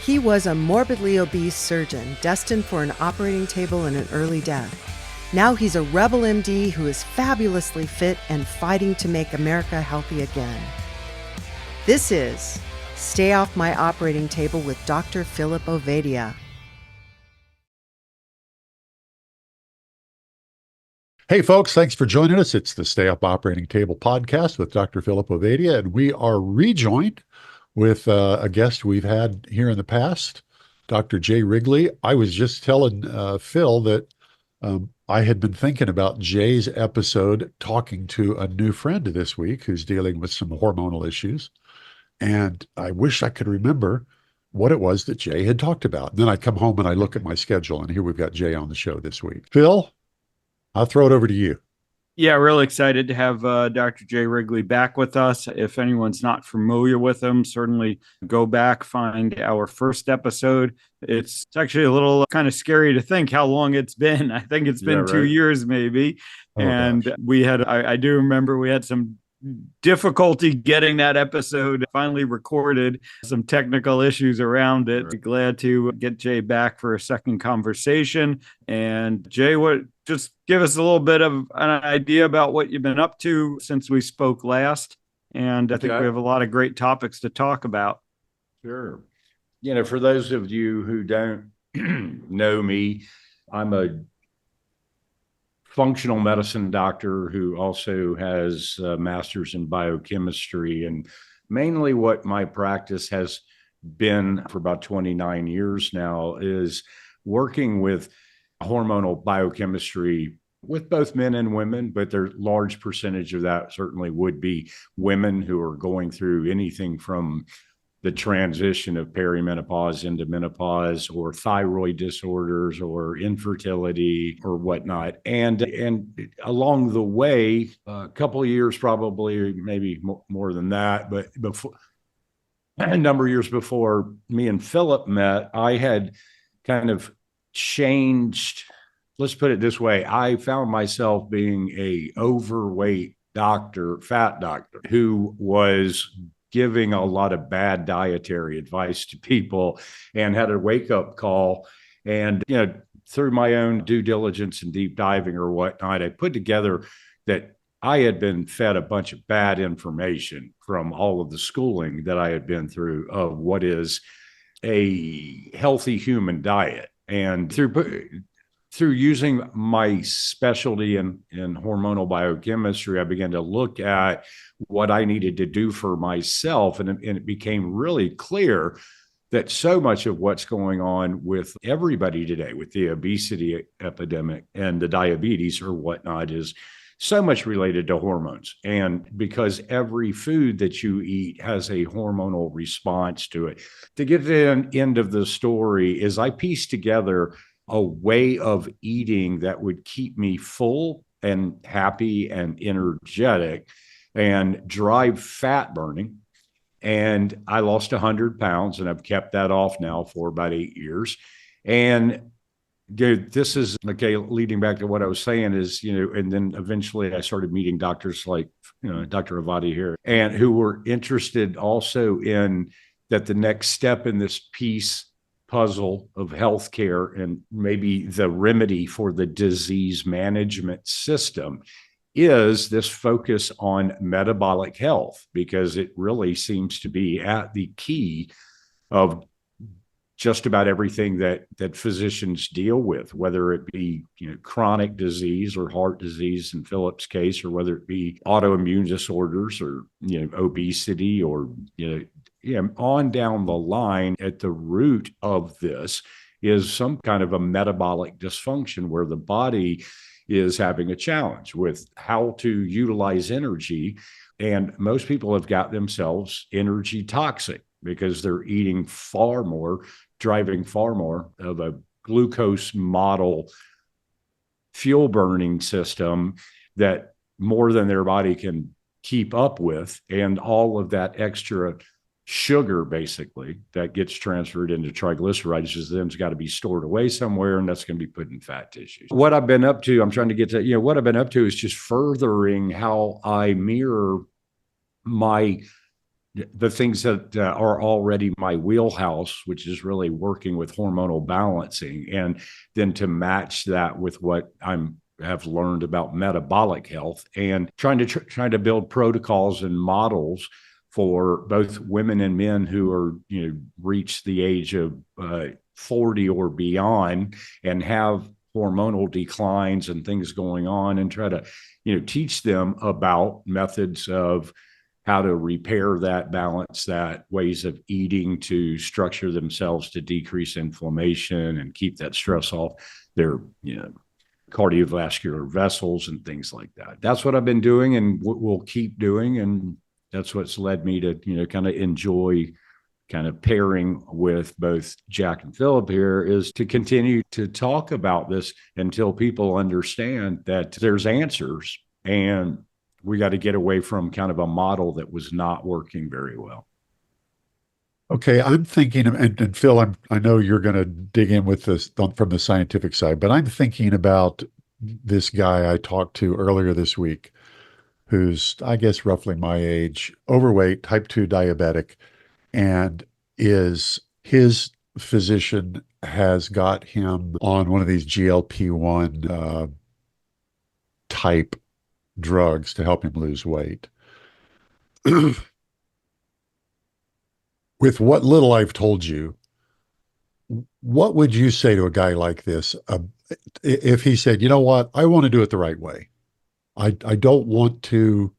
He was a morbidly obese surgeon destined for an operating table and an early death. Now he's a rebel MD who is fabulously fit and fighting to make America healthy again. This is Stay Off My Operating Table with Dr. Philip Ovadia. Hey, folks, thanks for joining us. It's the Stay Up Operating Table podcast with Dr. Philip Ovadia, and we are rejoined with a guest we've had here in the past, Dr. Jay Wrigley. I was just telling Phil that I had been thinking about Jay's episode talking to a new friend this week who's dealing with some hormonal issues, and I wish I could remember what it was that Jay had talked about. And then I come home and I look at my schedule, and here we've got Jay on the show this week. Phil, I'll throw it over to you. Yeah, really excited to have Dr. Jay Wrigley back with us. If anyone's not familiar with him, certainly go back, find our first episode. It's actually a little kind of scary to think how long it's been. I think it's been 2 years maybe. Oh, and gosh. we had, I do remember we had some difficulty getting that episode finally recorded, some technical issues around it. Right. Glad to get Jay back for a second conversation. And Jay, just give us a little bit of an idea about what you've been up to since we spoke last. And I think we have a lot of great topics to talk about. Sure. For those of you who don't know me, I'm a functional medicine doctor who also has a master's in biochemistry. And mainly what my practice has been for about 29 years now is working with hormonal biochemistry with both men and women, but there's a large percentage of that certainly would be women who are going through anything from the transition of perimenopause into menopause, or thyroid disorders, or infertility, or whatnot. And along the way, a couple of years, probably maybe more than that, but before, a number of years before me and Philip met, I had kind of changed. Let's put it this way. I found myself being a overweight doctor, fat doctor, who was giving a lot of bad dietary advice to people, and had a wake-up call. And, through my own due diligence and deep diving or whatnot, I put together that I had been fed a bunch of bad information from all of the schooling that I had been through of what is a healthy human diet. And through using my specialty in hormonal biochemistry, I began to look at what I needed to do for myself. And it became really clear that so much of what's going on with everybody today, with the obesity epidemic and the diabetes or whatnot, is so much related to hormones. And because every food that you eat has a hormonal response to it. To get to the end of the story is I pieced together a way of eating that would keep me full and happy and energetic and drive fat burning. And I lost 100 pounds, and I've kept that off now for about 8 years. And dude, this is okay. Leading back to what I was saying is, and then eventually I started meeting doctors like, Dr. Avadi here, and who were interested also in that the next step in this puzzle of healthcare and maybe the remedy for the disease management system is this focus on metabolic health, because it really seems to be at the key of just about everything that physicians deal with, whether it be chronic disease or heart disease in Philip's case, or whether it be autoimmune disorders or obesity, or on down the line. At the root of this is some kind of a metabolic dysfunction where the body is having a challenge with how to utilize energy. And most people have got themselves energy toxic because they're eating far more, driving far more of a glucose model fuel burning system that more than their body can keep up with. And all of that extra sugar, basically, that gets transferred into triglycerides, is then's got to be stored away somewhere, and that's going to be put in fat tissues. What I've been up to, I'm trying to get to, what I've been up to is just furthering how I mirror my the things that are already my wheelhouse, which is really working with hormonal balancing, and then to match that with what have learned about metabolic health, and trying to build protocols and models for both women and men who are, reach the age of 40 or beyond and have hormonal declines and things going on, and try to, teach them about methods of how to repair that, balance that, ways of eating to structure themselves to decrease inflammation and keep that stress off their, cardiovascular vessels and things like that. That's what I've been doing and we'll keep doing. And that's what's led me to, kind of enjoy kind of pairing with both Jack and Philip here, is to continue to talk about this until people understand that there's answers, and we got to get away from kind of a model that was not working very well. Okay, I'm thinking, and Phil, I know you're going to dig in with this from the scientific side, but I'm thinking about this guy I talked to earlier this week, who's, I guess, roughly my age, overweight, type 2 diabetic, and his physician has got him on one of these GLP-1 type drugs to help him lose weight. With what little I've told you, what would you say to a guy like this if he said, you know what, I want to do it the right way. I don't want to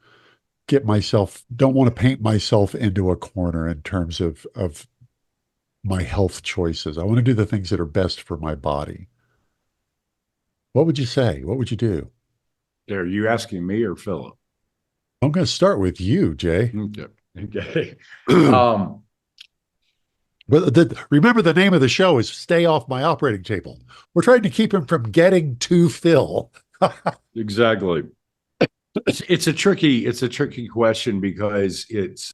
don't want to paint myself into a corner in terms of my health choices. I want to do the things that are best for my body. What would you say? What would you do? Are you asking me or Philip? I'm going to start with you, Jay. Okay. But remember, the name of the show is Stay Off My Operating Table. We're trying to keep him from getting to Phil. Exactly. It's a tricky question, because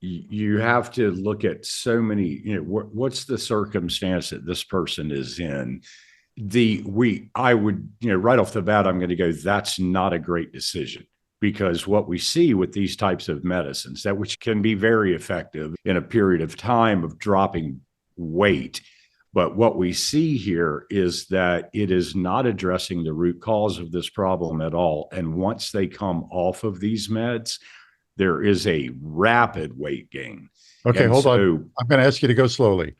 you have to look at so many, what's the circumstance that this person is in. I would, right off the bat, I'm going to go, that's not a great decision, because what we see with these types of medicines, that which can be very effective in a period of time of dropping weight. But what we see here is that it is not addressing the root cause of this problem at all. And once they come off of these meds, there is a rapid weight gain. Okay, hold on. I'm going to ask you to go slowly.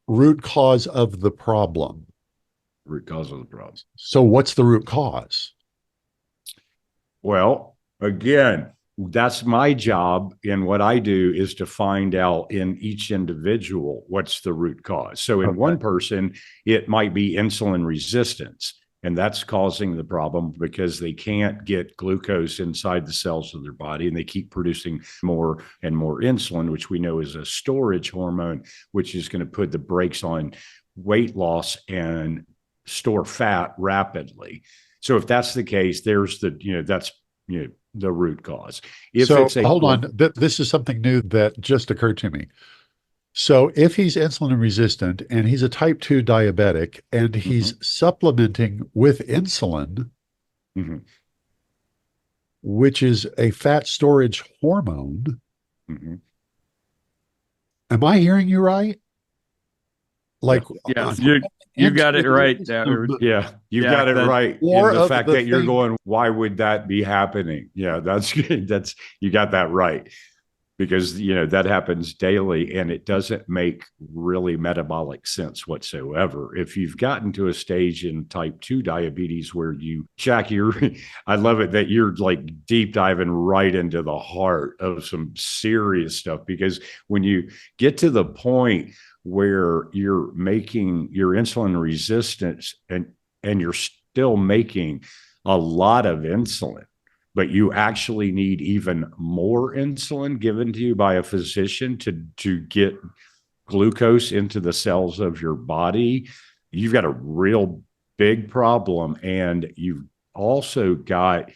Root cause of the problem. Root cause of the problem. So what's the root cause? Well, again, that's my job. And what I do is to find out in each individual what's the root cause. So in one person, it might be insulin resistance, and that's causing the problem because they can't get glucose inside the cells of their body, and they keep producing more and more insulin, which we know is a storage hormone, which is going to put the brakes on weight loss and store fat rapidly. So if that's the case, there's the root cause. Hold on. This is something new that just occurred to me. So if he's insulin resistant and he's a type 2 diabetic and he's supplementing with insulin, which is a fat storage hormone, am I hearing you right? Like, yes, you got it right. Yeah, you got it right. In the fact that you're going, why would that be happening? Yeah, that's good. You got that right. Because, that happens daily, and it doesn't make really metabolic sense whatsoever. If you've gotten to a stage in type 2 diabetes where Jack, I love it that you're like deep diving right into the heart of some serious stuff, because when you get to the point where you're making your insulin resistance and you're still making a lot of insulin, but you actually need even more insulin given to you by a physician to get glucose into the cells of your body, you've got a real big problem. And you've also got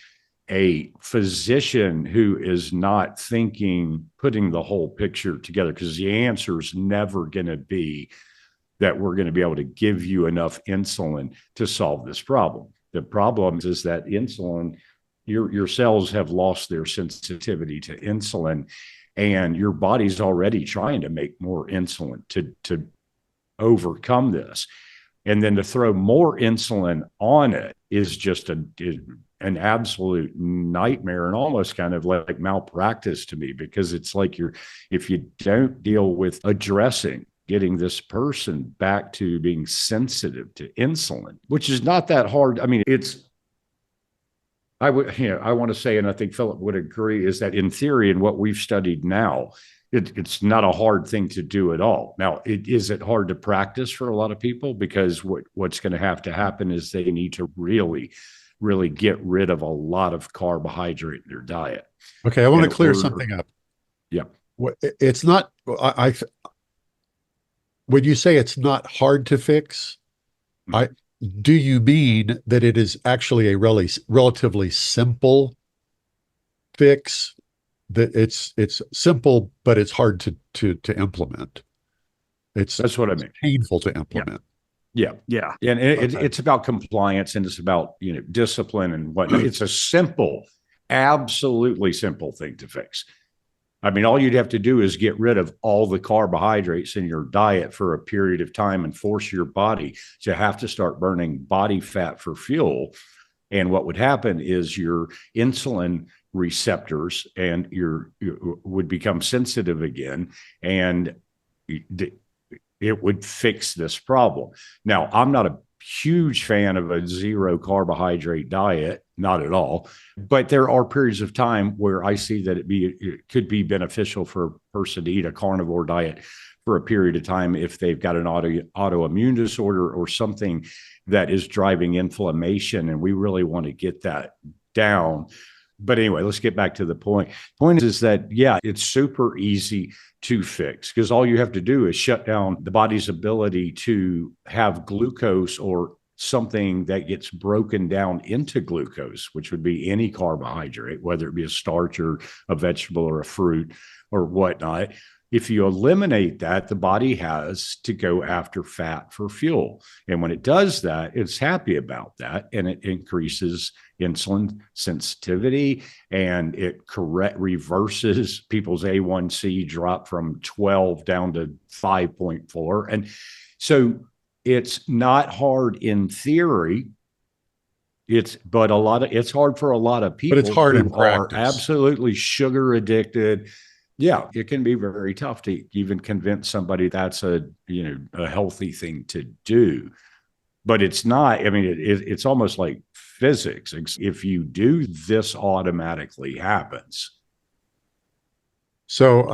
a physician who is not putting the whole picture together, because the answer is never going to be that we're going to be able to give you enough insulin to solve this problem. The problem is that insulin, your cells have lost their sensitivity to insulin. and your body's already trying to make more insulin to overcome this. And then to throw more insulin on it is just an absolute nightmare, and almost kind of like malpractice to me, because it's like if you don't deal with addressing getting this person back to being sensitive to insulin, which is not that hard. I mean, I want to say, and I think Philip would agree, is that in theory and what we've studied now, it's not a hard thing to do at all. Now, is it hard to practice for a lot of people? Because what's going to happen is they need to really, really get rid of a lot of carbohydrate in their diet. Okay, I want to clear something up. Yeah. It's not, when you say it's not hard to fix, do you mean that it is actually a relatively simple fix? That it's simple, but it's hard to implement. That's what I mean. Painful to implement. Yeah. And it's about compliance, and it's about, discipline and whatnot. It's a simple, absolutely simple thing to fix. I mean, all you'd have to do is get rid of all the carbohydrates in your diet for a period of time and force your body to have to start burning body fat for fuel. And what would happen is your insulin receptors and you would become sensitive again, and it would fix this problem. Now, I'm not a huge fan of a zero carbohydrate diet, not at all, but there are periods of time where I see that it could be beneficial for a person to eat a carnivore diet for a period of time if they've got an autoimmune disorder or something that is driving inflammation, and we really want to get that down. But anyway, let's get back to the point. Point is that, it's super easy to fix, because all you have to do is shut down the body's ability to have glucose or something that gets broken down into glucose, which would be any carbohydrate, whether it be a starch or a vegetable or a fruit or whatnot. If you eliminate that, the body has to go after fat for fuel. And when it does that, it's happy about that, and it increases insulin sensitivity, and it reverses people's A1C drop from 12 down to 5.4. And so it's not hard in theory. It's hard for a lot of people. But it's hard in practice. Are absolutely sugar addicted. Yeah, it can be very tough to even convince somebody that's a healthy thing to do. But it's not. I mean, it's almost like physics. If you do this, automatically happens. So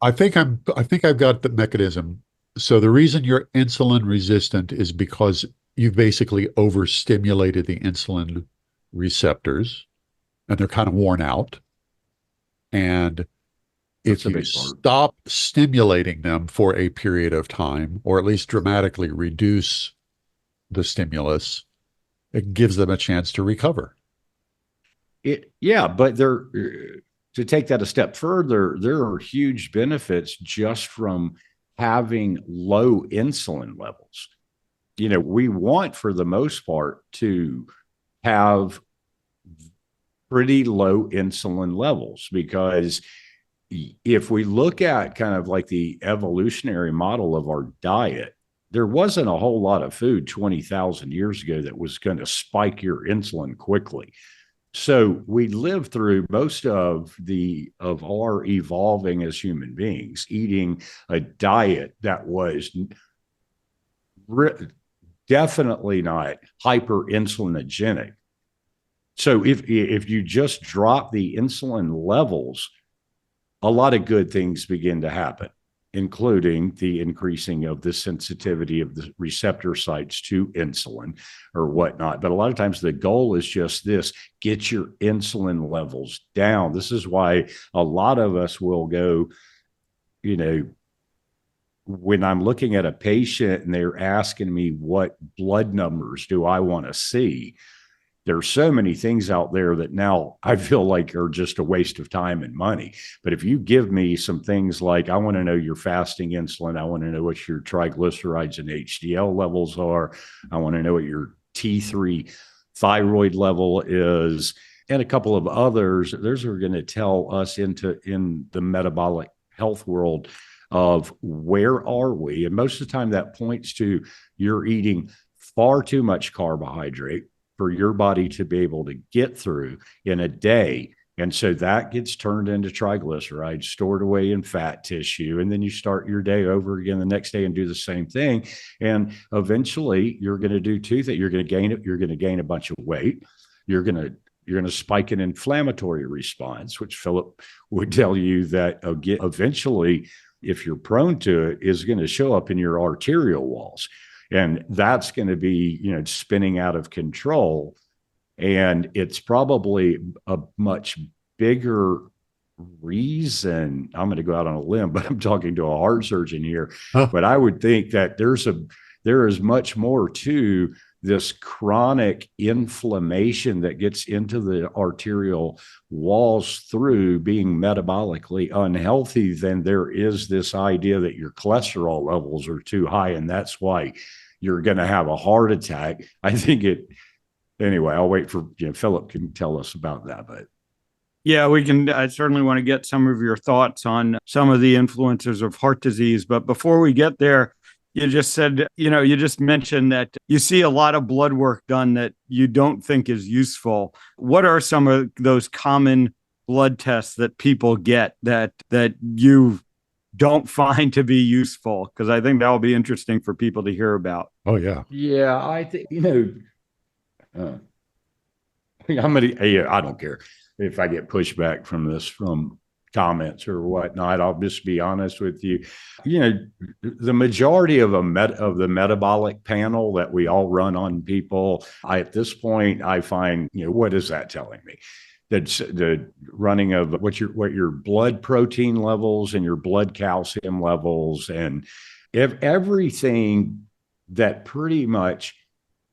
I think I've got the mechanism. So the reason you're insulin resistant is because you've basically overstimulated the insulin receptors, and they're kind of worn out. And if you stop stimulating them for a period of time, or at least dramatically reduce the stimulus, it gives them a chance to recover. But to take that a step further, there are huge benefits just from having low insulin levels. We want, for the most part, to have pretty low insulin levels, because if we look at kind of like the evolutionary model of our diet, there wasn't a whole lot of food 20,000 years ago that was going to spike your insulin quickly. So we lived through most of our evolving as human beings, eating a diet that was definitely not hyperinsulinogenic. So if you just drop the insulin levels, a lot of good things begin to happen, including the increasing of the sensitivity of the receptor sites to insulin or whatnot. But a lot of times the goal is just this: get your insulin levels down. This is why a lot of us will go, when I'm looking at a patient and they're asking me what blood numbers do I want to see, there's so many things out there that now I feel like are just a waste of time and money. But if you give me some things like, I want to know your fasting insulin, I want to know what your triglycerides and HDL levels are, I want to know what your T3 thyroid level is, and a couple of others. Those are going to tell us in the metabolic health world of where are we. And most of the time that points to you're eating far too much carbohydrate for your body to be able to get through in a day. And so that gets turned into triglycerides stored away in fat tissue. And then you start your day over again the next day and do the same thing. And eventually you're going to do two things. You're going to gain a bunch of weight. You're going to spike an inflammatory response, which Philip would tell you that eventually, if you're prone to it, is going to show up in your arterial walls. And that's going to be, spinning out of control. And it's probably a much bigger reason. I'm going to go out on a limb, but I'm talking to a heart surgeon here. But I would think that there is much more to this chronic inflammation that gets into the arterial walls through being metabolically unhealthy than there is this idea that your cholesterol levels are too high, and that's why you're going to have a heart attack. I think anyway, I'll wait for Philip can tell us about that. But yeah, we can. I certainly want to get some of your thoughts on some of the influencers of heart disease. But before we get there, you just said, you just mentioned that you see a lot of blood work done that you don't think is useful. What are some of those common blood tests that people get that you don't find to be useful? Because I think that will be interesting for people to hear about. Oh, yeah. Yeah, I think, I don't care if I get pushback from comments or whatnot. I'll just be honest with you. The majority of the metabolic panel that we all run on people, at this point, I find, what is that telling me? That's the running of what your blood protein levels and your blood calcium levels, and everything that pretty much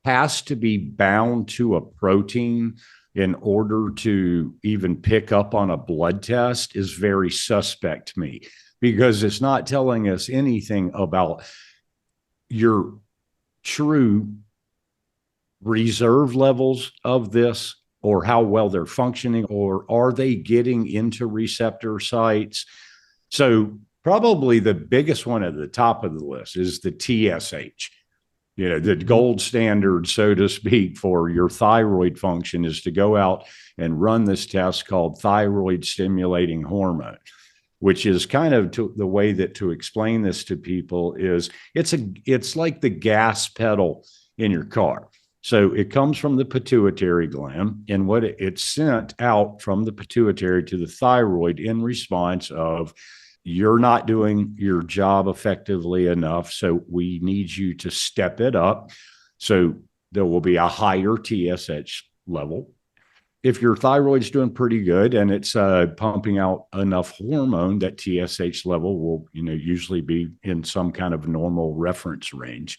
has to be bound to a protein in order to even pick up on a blood test is very suspect to me, because it's not telling us anything about your true reserve levels of this, or how well they're functioning, or are they getting into receptor sites. So probably the biggest one at the top of the list is the TSH. The gold standard, so to speak, for your thyroid function is to go out and run this test called thyroid stimulating hormone, which is kind of the way that to explain this to people is it's like the gas pedal in your car. So it comes from the pituitary gland, and what it's sent out from the pituitary to the thyroid in response of, you're not doing your job effectively enough, so we need you to step it up. So there will be a higher TSH level. If your thyroid's doing pretty good and it's pumping out enough hormone, that TSH level will, usually be in some kind of normal reference range.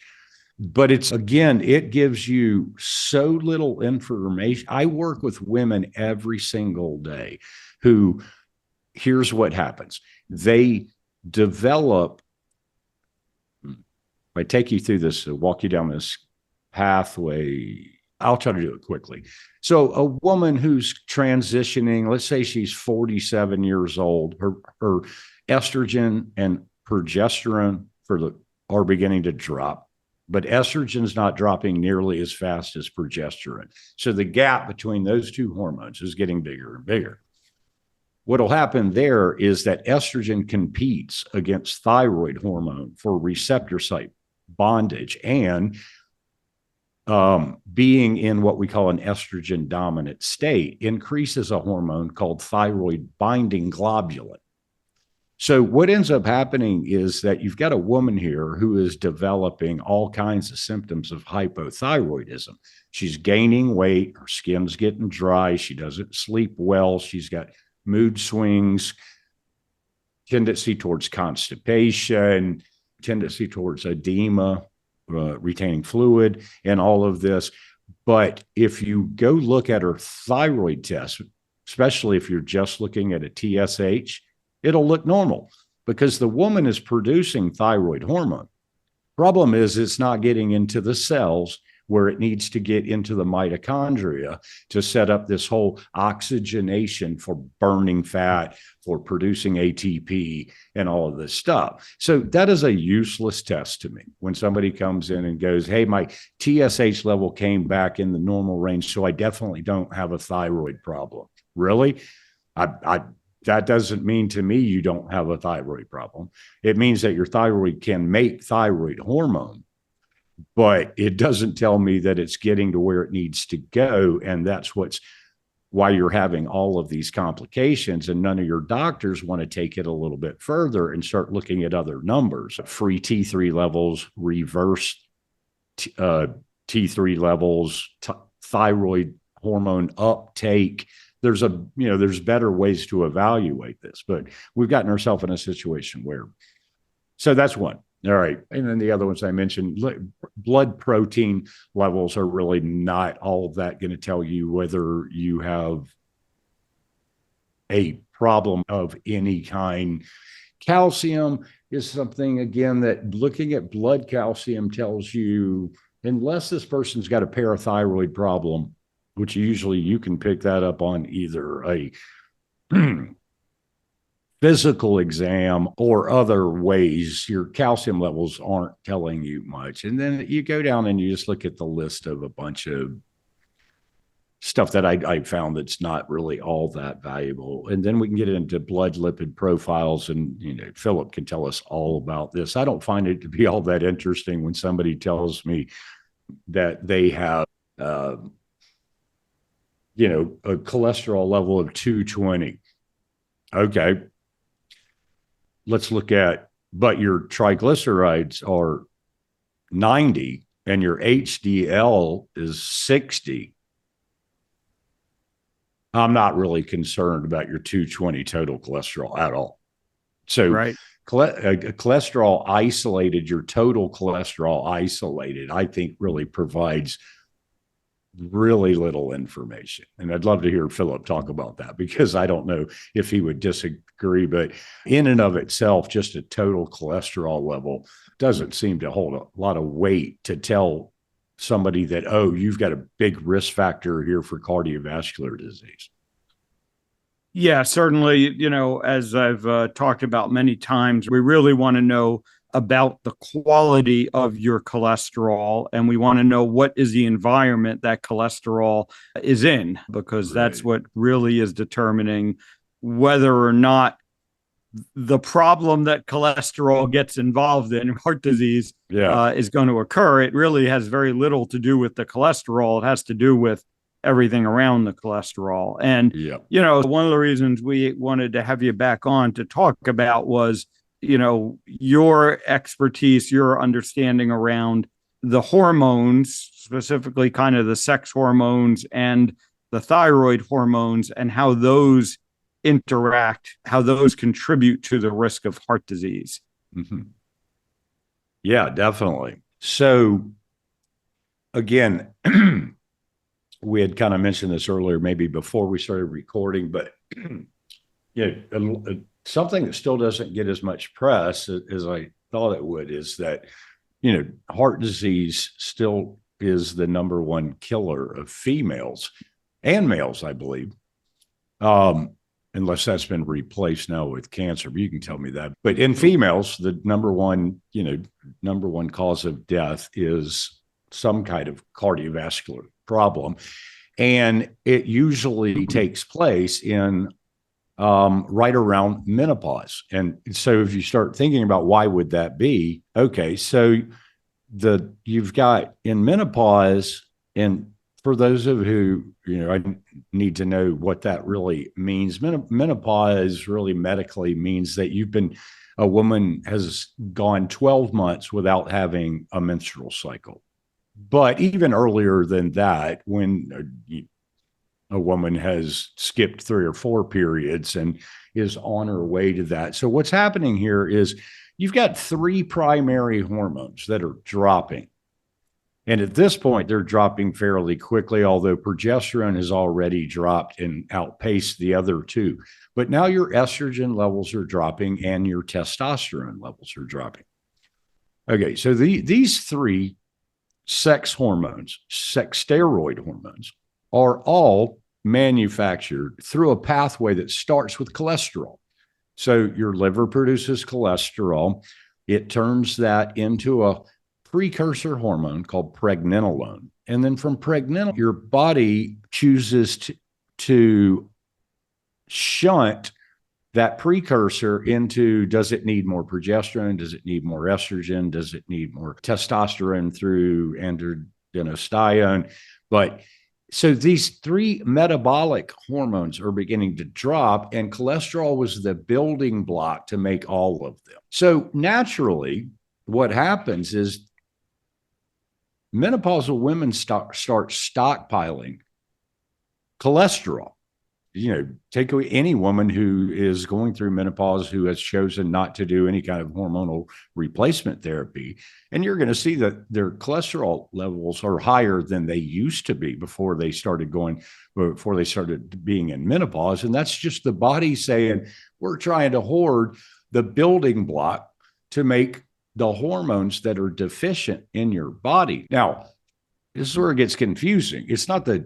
But it gives you so little information. I work with women every single day who, here's what happens. They develop, I take you through this, walk you down this pathway. I'll try to do it quickly. So a woman who's transitioning, let's say she's 47 years old, her estrogen and progesterone are beginning to drop, but estrogen's not dropping nearly as fast as progesterone. So the gap between those two hormones is getting bigger and bigger. What'll happen there is that estrogen competes against thyroid hormone for receptor site bondage, and being in what we call an estrogen dominant state increases a hormone called thyroid binding globulin. So what ends up happening is that you've got a woman here who is developing all kinds of symptoms of hypothyroidism. She's gaining weight, her skin's getting dry, she doesn't sleep well, she's got mood swings, tendency towards constipation, tendency towards edema, retaining fluid, and all of this. But if you go look at her thyroid test, especially if you're just looking at a TSH, it'll look normal because the woman is producing thyroid hormone. Problem is it's not getting into the cells where it needs to get into the mitochondria to set up this whole oxygenation for burning fat, for producing ATP and all of this stuff. So that is a useless test to me when somebody comes in and goes, hey, my TSH level came back in the normal range, so I definitely don't have a thyroid problem. Really? That doesn't mean to me you don't have a thyroid problem. It means that your thyroid can make thyroid hormone, but it doesn't tell me that it's getting to where it needs to go. And that's why you're having all of these complications, and none of your doctors want to take it a little bit further and start looking at other numbers, free T3 levels, reverse T3 levels, thyroid hormone uptake. There's better ways to evaluate this, but we've gotten ourselves in a situation so that's one. All right. And then the other ones I mentioned, blood protein levels are really not all of that going to tell you whether you have a problem of any kind. Calcium is something, again, that looking at blood calcium tells you, unless this person's got a parathyroid problem, which usually you can pick that up on either a physical exam or other ways, your calcium levels aren't telling you much. And then you go down and you just look at the list of a bunch of stuff that I found that's not really all that valuable. And then we can get into blood lipid profiles, and Philip can tell us all about this. I don't find it to be all that interesting when somebody tells me that they have a cholesterol level of 220. Okay. Let's look at, but your triglycerides are 90 and your HDL is 60. I'm not really concerned about your 220 total cholesterol at all. So right. Cholesterol isolated, your total cholesterol isolated, I think really provides really little information. And I'd love to hear Philip talk about that, because I don't know if he would disagree, but in and of itself, just a total cholesterol level doesn't seem to hold a lot of weight to tell somebody that, oh, you've got a big risk factor here for cardiovascular disease. Yeah, certainly, as I've talked about many times, we really want to know about the quality of your cholesterol, and we want to know what is the environment that cholesterol is in, because that's what really is determining whether or not the problem that cholesterol gets involved in, heart disease, is going to occur. It really has very little to do with the cholesterol. It has to do with everything around the cholesterol. And, one of the reasons we wanted to have you back on to talk about was, your expertise, your understanding around the hormones, specifically kind of the sex hormones and the thyroid hormones, and how those interact, how those contribute to the risk of heart disease. Mm-hmm. Yeah, definitely. So again, we had kind of mentioned this earlier, maybe before we started recording, but something that still doesn't get as much press as I thought it would is that, heart disease still is the number one killer of females and males, I believe. Unless that's been replaced now with cancer, but you can tell me that. But in females, the number one cause of death is some kind of cardiovascular problem. And it usually takes place in right around menopause. And so if you start thinking about why would that be, okay, so you've got in menopause, and for those of who, I need to know what that really means. Menopause really medically means that a woman has gone 12 months without having a menstrual cycle. But even earlier than that, when a woman has skipped 3 or 4 periods and is on her way to that. So what's happening here is you've got 3 primary hormones that are dropping. And at this point, they're dropping fairly quickly, although progesterone has already dropped and outpaced the other 2. But now your estrogen levels are dropping and your testosterone levels are dropping. Okay, so these 3 sex hormones, sex steroid hormones, are all manufactured through a pathway that starts with cholesterol. So your liver produces cholesterol. It turns that into a precursor hormone called pregnenolone. And then from pregnenolone, your body chooses to shunt that precursor into, does it need more progesterone? Does it need more estrogen? Does it need more testosterone through androstenedione? But so these three metabolic hormones are beginning to drop, and cholesterol was the building block to make all of them. So naturally, what happens is menopausal women start stockpiling cholesterol. Take away any woman who is going through menopause who has chosen not to do any kind of hormonal replacement therapy, and you're going to see that their cholesterol levels are higher than they used to be before they started being in menopause. And that's just the body saying, we're trying to hoard the building block to make the hormones that are deficient in your body. Now, this is where it gets confusing. It's not that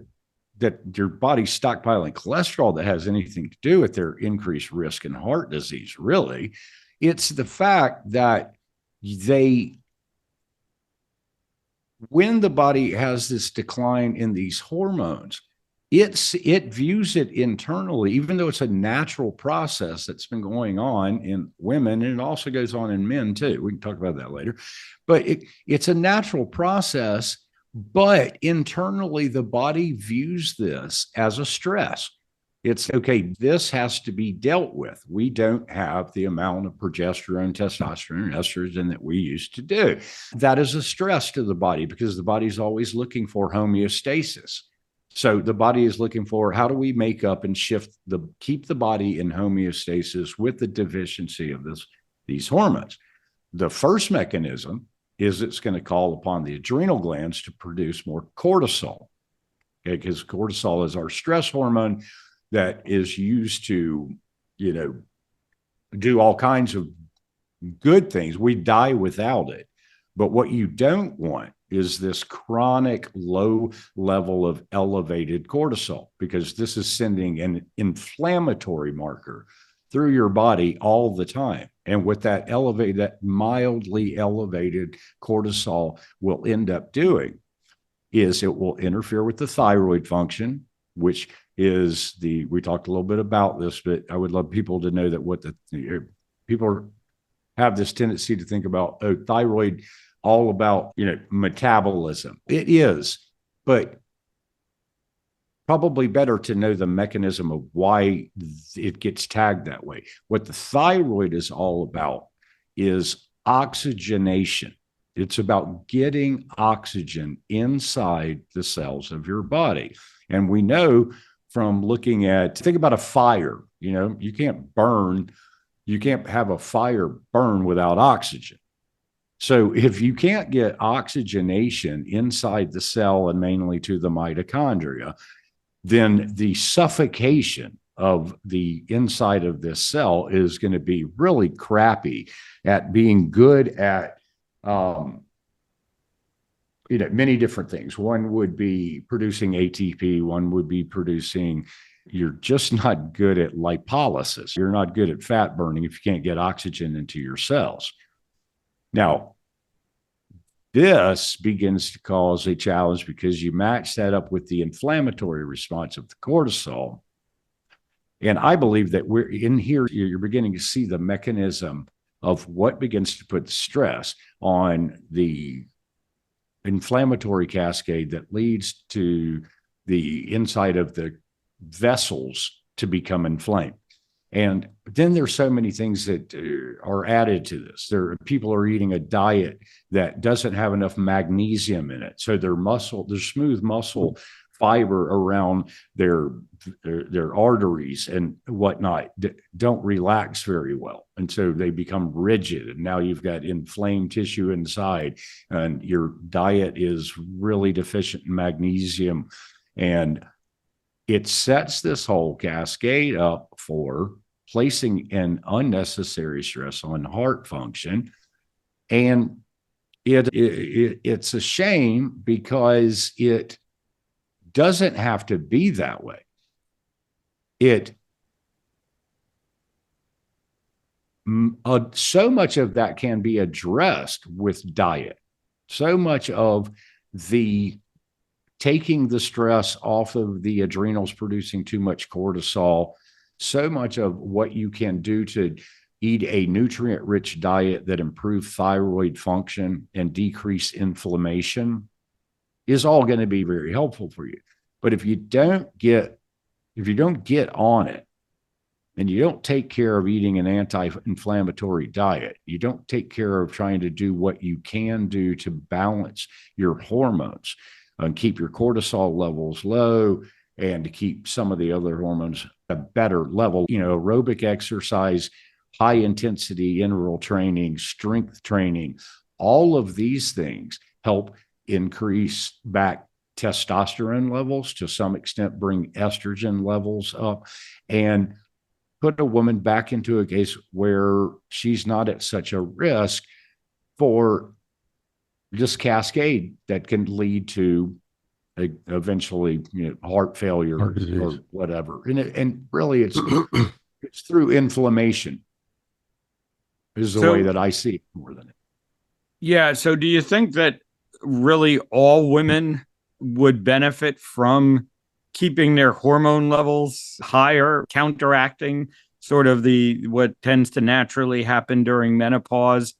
your body's stockpiling cholesterol that has anything to do with their increased risk in heart disease, really. It's the fact that when the body has this decline in these hormones, it views it internally, even though it's a natural process that's been going on in women, and it also goes on in men too. We can talk about that later. But it's a natural process. But internally, the body views this as a stress. It's okay, this has to be dealt with. We don't have the amount of progesterone, testosterone, and estrogen that we used to do. That is a stress to the body because the body's always looking for homeostasis. So the body is looking for, how do we make up and keep the body in homeostasis with the deficiency of these hormones? The first mechanism is it's going to call upon the adrenal glands to produce more cortisol, because cortisol is our stress hormone that is used to, do all kinds of good things. We die without it. But what you don't want is this chronic low level of elevated cortisol, because this is sending an inflammatory marker through your body all the time. And what that mildly elevated cortisol will end up doing is it will interfere with the thyroid function, which is we talked a little bit about this, but I would love people to know that people have this tendency to think about, thyroid, all about, metabolism. It is, but probably better to know the mechanism of why it gets tagged that way. What the thyroid is all about is oxygenation. It's about getting oxygen inside the cells of your body. And we know from think about a fire, you can't have a fire burn without oxygen. So if you can't get oxygenation inside the cell and mainly to the mitochondria, then the suffocation of the inside of this cell is going to be really crappy at being good at, many different things. One would be producing ATP. One would be you're just not good at lipolysis. You're not good at fat burning if you can't get oxygen into your cells. Now, this begins to cause a challenge because you match that up with the inflammatory response of the cortisol. And I believe that we're in here, you're beginning to see the mechanism of what begins to put stress on the inflammatory cascade that leads to the inside of the vessels to become inflamed. And then there's so many things that are added to this. People are eating a diet that doesn't have enough magnesium in it. So their smooth muscle fiber around their arteries and whatnot don't relax very well. And so they become rigid. And now you've got inflamed tissue inside, and your diet is really deficient in magnesium. And it sets this whole cascade up for placing an unnecessary stress on heart function. And It's a shame because it doesn't have to be that way. So much of that can be addressed with diet. So much of the taking the stress off of the adrenals producing too much cortisol, so much of what you can do to eat a nutrient-rich diet that improves thyroid function and decrease inflammation is all going to be very helpful for you. But if you don't get on it, and you don't take care of eating an anti-inflammatory diet, you don't take care of trying to do what you can do to balance your hormones and keep your cortisol levels low and to keep some of the other hormones a better level, aerobic exercise, high intensity interval training, strength training, all of these things help increase back testosterone levels, to some extent bring estrogen levels up, and put a woman back into a case where she's not at such a risk for just cascade that can lead to eventually heart failure or whatever. And really it's through inflammation is the way that I see it more than it. Yeah. So do you think that really all women would benefit from keeping their hormone levels higher, counteracting sort of what tends to naturally happen during menopause?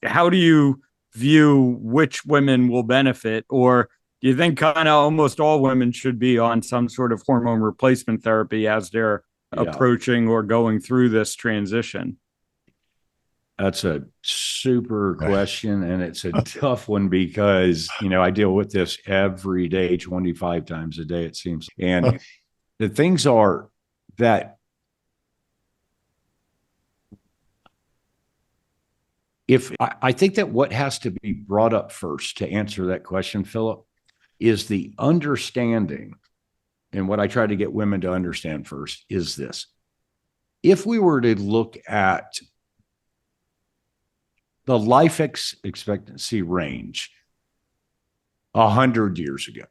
How do you view which women will benefit? Or do you think kind of almost all women should be on some sort of hormone replacement therapy as they're approaching or going through this transition? That's a super question, and it's a tough one because, I deal with this every day, 25 times a day, it seems. And the things are that I think that what has to be brought up first to answer that question, Philip, is the understanding, and what I try to get women to understand first is this. If we were to look at the life expectancy range 100 years ago,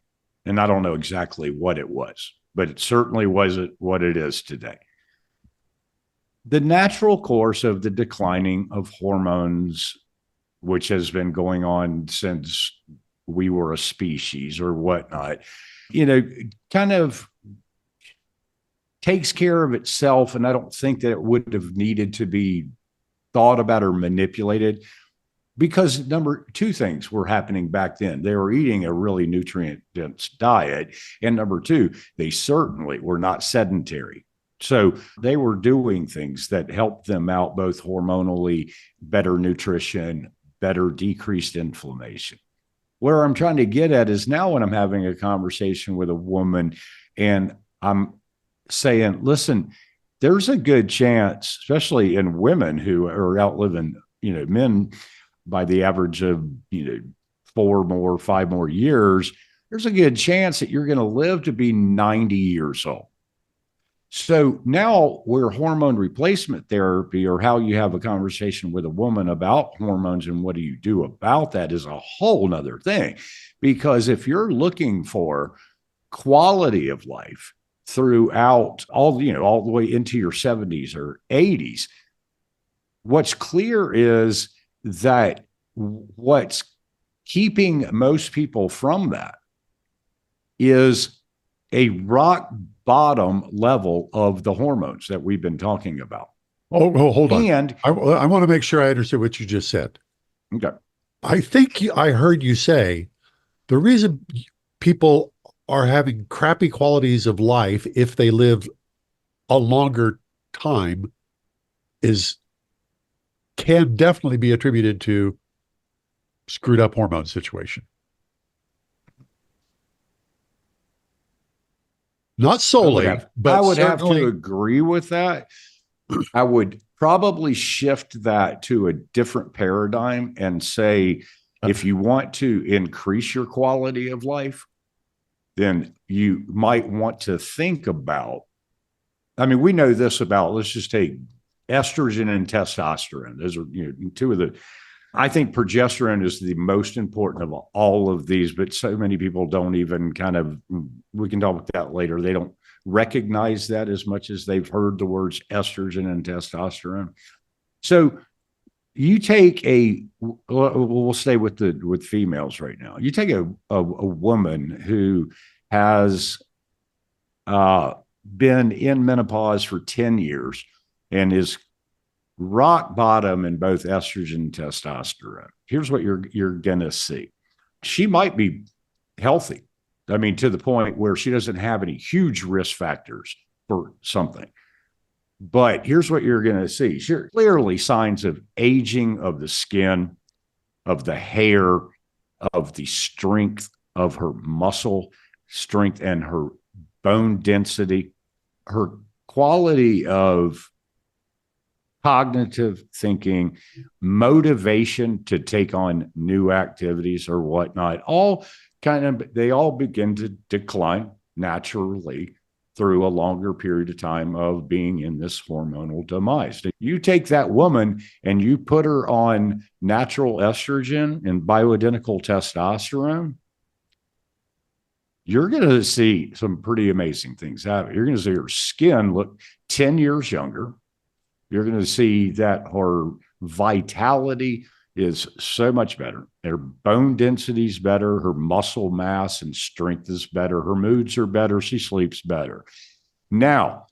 and I don't know exactly what it was, but it certainly wasn't what it is today. The natural course of the declining of hormones, which has been going on since we were a species or whatnot, kind of takes care of itself. And I don't think that it would have needed to be thought about or manipulated, because two things were happening back then. They were eating a really nutrient dense diet. And number two, they certainly were not sedentary. So they were doing things that helped them out both hormonally, better nutrition, better decreased inflammation. Where I'm trying to get at is now when I'm having a conversation with a woman and I'm saying, listen, there's a good chance, especially in women who are outliving, men by the average of, 5 more years, there's a good chance that you're going to live to be 90 years old. So now where hormone replacement therapy, or how you have a conversation with a woman about hormones and what do you do about that, is a whole nother thing. Because if you're looking for quality of life throughout all the way into your 70s or 80s, what's clear is that what's keeping most people from that is a rock bottom level of the hormones that we've been talking about. Oh, hold on. And I want to make sure I understood what you just said. Okay. I think I heard you say the reason people are having crappy qualities of life if they live a longer time can definitely be attributed to screwed up hormone situation. Not solely, but I would have to agree with that. I would probably shift that to a different paradigm and say, if you want to increase your quality of life, then you might want to think about, we know this about, let's just take estrogen and testosterone. Those are two of the I think progesterone is the most important of all of these, but so many people don't even we can talk about that later. They don't recognize that as much as they've heard the words estrogen and testosterone. So you take we'll stay with females right now. You take a woman who has been in menopause for 10 years and is rock bottom in both estrogen and testosterone. Here's what you're going to see. She might be healthy. I mean, to the point where she doesn't have any huge risk factors for something. But here's what you're going to see. Clearly signs of aging of the skin, of the hair, of the strength of her muscle strength and her bone density, her quality of cognitive thinking, motivation to take on new activities or whatnot, they all begin to decline naturally through a longer period of time of being in this hormonal demise. You take that woman and you put her on natural estrogen and bioidentical testosterone, you're going to see some pretty amazing things happen. You're going to see her skin look 10 years younger. You're going to see that her vitality is so much better. Her bone density is better. Her muscle mass and strength is better. Her moods are better. She sleeps better. Now,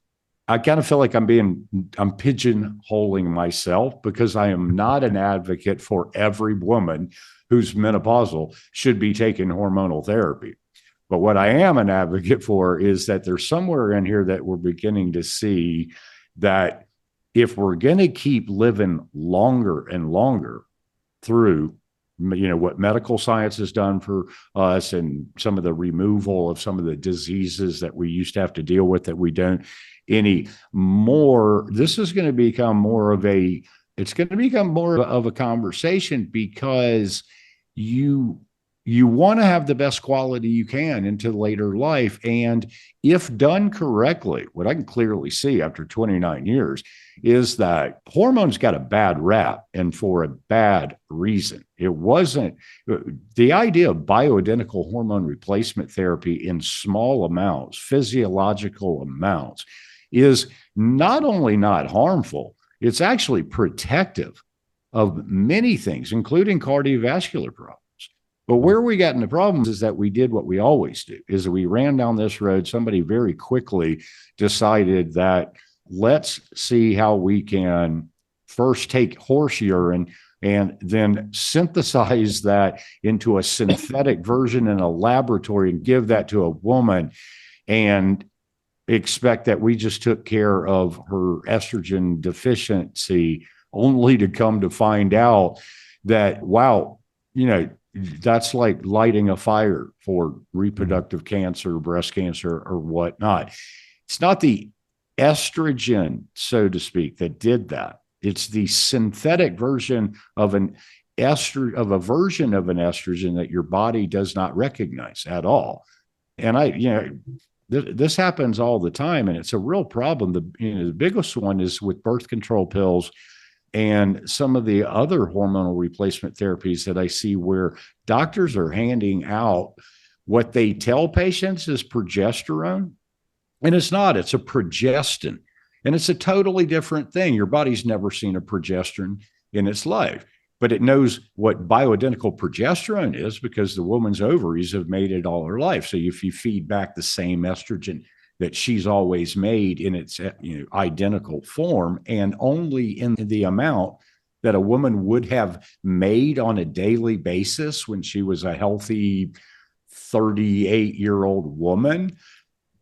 I kind of feel like I'm pigeonholing myself because I am not an advocate for every woman who's menopausal should be taking hormonal therapy. But what I am an advocate for is that there's somewhere in here that we're beginning to see that if we're going to keep living longer and longer through, what medical science has done for us and some of the removal of some of the diseases that we used to have to deal with that we don't anymore, this is going to become more of a conversation because you want to have the best quality you can into later life. And if done correctly, what I can clearly see after 29 years is that hormones got a bad rap and for a bad reason. It wasn't the idea of bioidentical hormone replacement therapy in small amounts, physiological amounts, is not only not harmful, it's actually protective of many things, including cardiovascular problems. But where we got into problems is that we did what we always do, is that we ran down this road. Somebody very quickly decided that let's see how we can first take horse urine and then synthesize that into a synthetic version in a laboratory and give that to a woman and expect that we just took care of her estrogen deficiency, only to come to find out that, wow, that's like lighting a fire for reproductive cancer, breast cancer, or whatnot. It's not the estrogen, so to speak, that did that. It's the synthetic version of a version of an estrogen that your body does not recognize at all. And this happens all the time, and it's a real problem. The biggest one is with birth control pills and some of the other hormonal replacement therapies that I see where doctors are handing out what they tell patients is progesterone. And it's not, it's a progestin. And it's a totally different thing. Your body's never seen a progesterone in its life, but it knows what bioidentical progesterone is because the woman's ovaries have made it all her life. So if you feed back the same estrogen that she's always made in its identical form and only in the amount that a woman would have made on a daily basis when she was a healthy 38-year-old woman,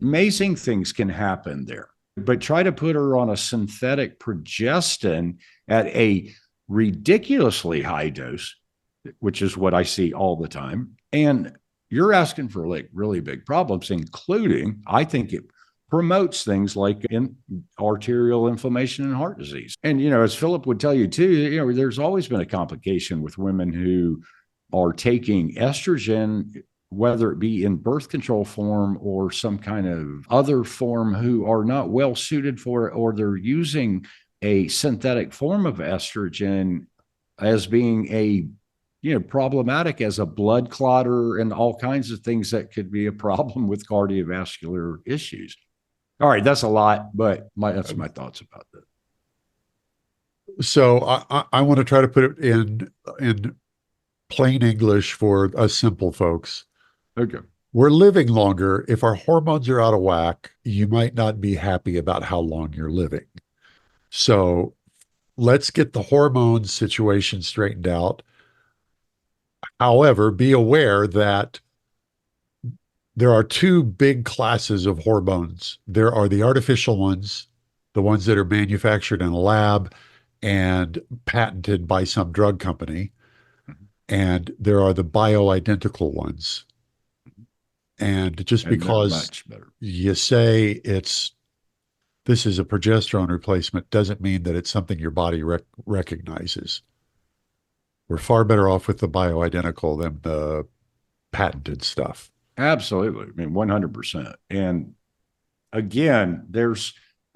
amazing things can happen there. But try to put her on a synthetic progestin at a ridiculously high dose, which is what I see all the time, and you're asking for like really big problems, including, I think it promotes things like arterial inflammation and heart disease. And, as Philip would tell you too, there's always been a complication with women who are taking estrogen, whether it be in birth control form or some kind of other form, who are not well suited for it, or they're using a synthetic form of estrogen as being problematic as a blood clotter and all kinds of things that could be a problem with cardiovascular issues. All right, that's a lot, but that's my thoughts about that. So I want to try to put it in plain English for us simple folks. Okay. We're living longer. If our hormones are out of whack, you might not be happy about how long you're living. So let's get the hormone situation straightened out. However, be aware that there are two big classes of hormones. There are the artificial ones, the ones that are manufactured in a lab and patented by some drug company. And there are the bioidentical ones. And just because you say this is a progesterone replacement doesn't mean that it's something your body recognizes. We're far better off with the bioidentical than the patented stuff. Absolutely. I mean, 100%. And again,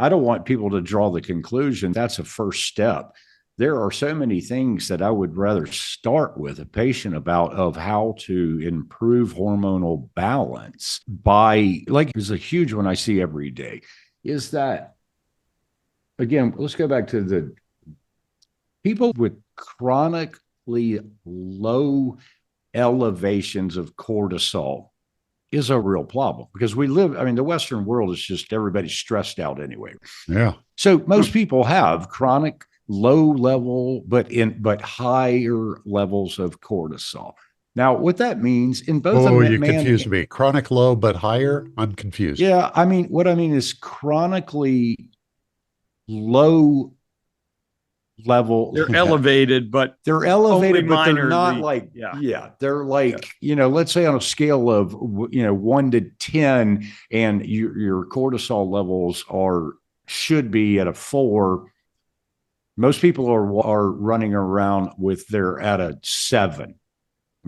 I don't want people to draw the conclusion that's a first step. There are so many things that I would rather start with a patient about of how to improve hormonal balance is a huge one I see every day, is that, again, let's go back to the people with chronically low elevations of cortisol is a real problem because the Western world is just everybody's stressed out anyway. Yeah. So most people have chronic low level, but higher levels of cortisol. Now, what that means in both you confused me. Chronic low, but higher? I'm confused. Yeah. What I mean is chronically low level. They're elevated, but they're not they're let's say on a scale of 1 to 10, and your cortisol levels should be at a 4. Most people are running around they're at a 7.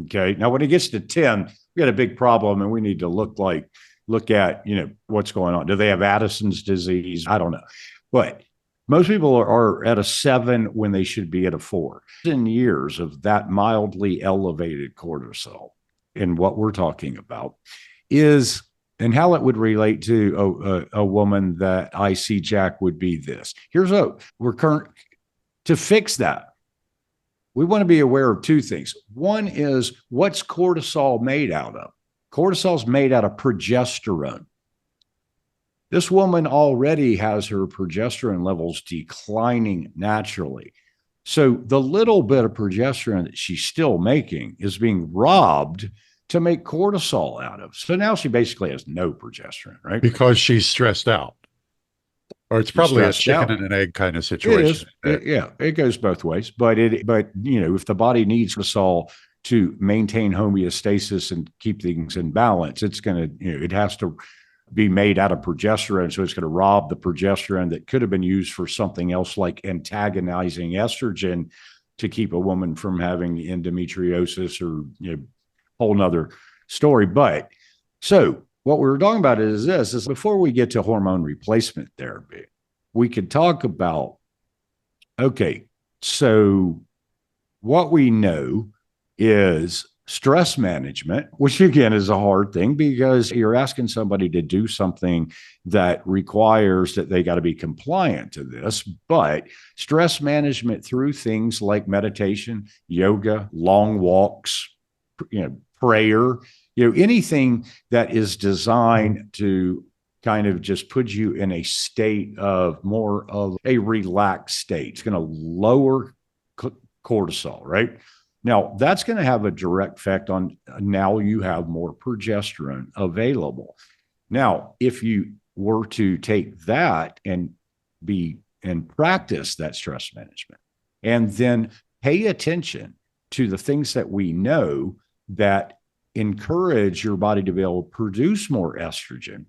Okay. Now, when it gets to 10, we got a big problem, and we need to look at what's going on. Do they have Addison's disease? I don't know, but most people are at a 7 when they should be at a 4. In years of that mildly elevated cortisol, and what we're talking about is, and how it would relate to a woman that I see, Jack, would be this. To fix that, we want to be aware of two things. One is, what's cortisol made out of? Cortisol is made out of progesterone. This woman already has her progesterone levels declining naturally. So the little bit of progesterone that she's still making is being robbed to make cortisol out of. So now she basically has no progesterone, right? Because she's stressed out. Or it's probably a chicken and an egg kind of situation. It goes both ways. But if the body needs cortisol to maintain homeostasis and keep things in balance, it has to be made out of progesterone. So it's going to rob the progesterone that could have been used for something else, like antagonizing estrogen to keep a woman from having endometriosis, or whole nother story. But so what we were talking about is before we get to hormone replacement therapy, we could talk about, okay, so what we know is stress management, which again is a hard thing because you're asking somebody to do something that requires that they got to be compliant to this. But stress management through things like meditation, yoga, long walks, prayer, anything that is designed to kind of just put you in a state of more of a relaxed state. It's going to lower cortisol, right? Now, that's going to have a direct effect on now you have more progesterone available. Now, if you were to take that and practice that stress management, and then pay attention to the things that we know that encourage your body to be able to produce more progesterone.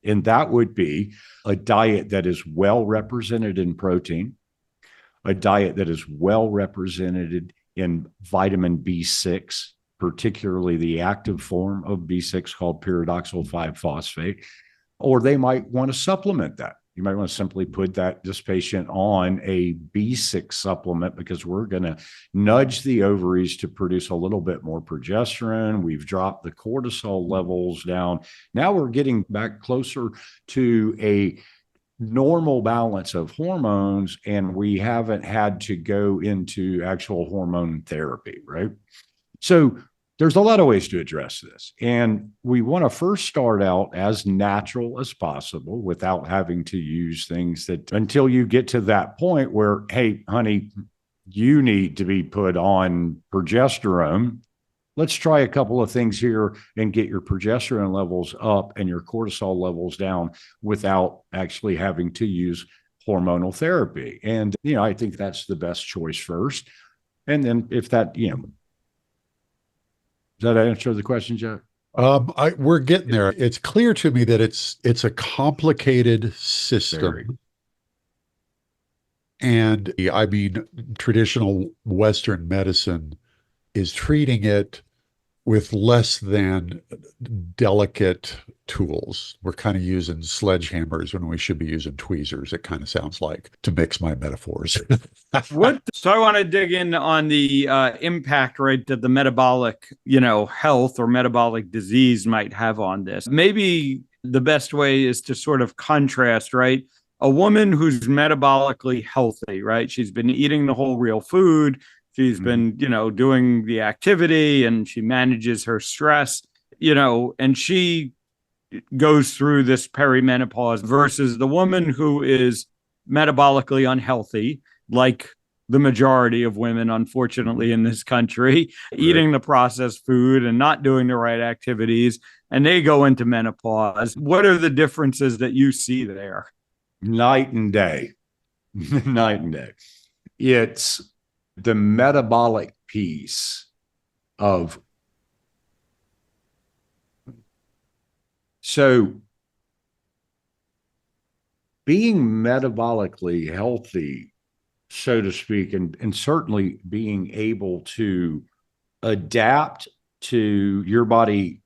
And that would be a diet that is well represented in protein, a diet that is well represented in vitamin B6, particularly the active form of B6 called pyridoxal 5-phosphate, or they might want to supplement that. You might want to simply put this patient on a B6 supplement, because we're going to nudge the ovaries to produce a little bit more progesterone. We've dropped the cortisol levels down. Now we're getting back closer to a normal balance of hormones, and we haven't had to go into actual hormone therapy, right? So there's a lot of ways to address this. And we want to first start out as natural as possible without having to use things that, until you get to that point where, hey, honey, you need to be put on progesterone. Let's try a couple of things here and get your progesterone levels up and your cortisol levels down without actually having to use hormonal therapy. And, I think that's the best choice first. And then if that, does that answer the question, Jack? We're getting there. It's clear to me that it's a complicated system. Very. And I mean, traditional Western medicine is treating it with less than delicate tools. We're kind of using sledgehammers when we should be using tweezers, it kind of sounds like, to mix my metaphors. So I want to dig in on the impact, right, that the metabolic, health or metabolic disease might have on this. Maybe the best way is to sort of contrast, right? A woman who's metabolically healthy, right? She's been eating the whole real food. She's been, doing the activity, and she manages her stress, and she goes through this perimenopause, versus the woman who is metabolically unhealthy, like the majority of women, unfortunately, in this country, eating the processed food and not doing the right activities, and they go into menopause. What are the differences that you see there? Night and day. Night and day. It's the metabolic piece of, so being metabolically healthy, so to speak, and certainly being able to adapt to your body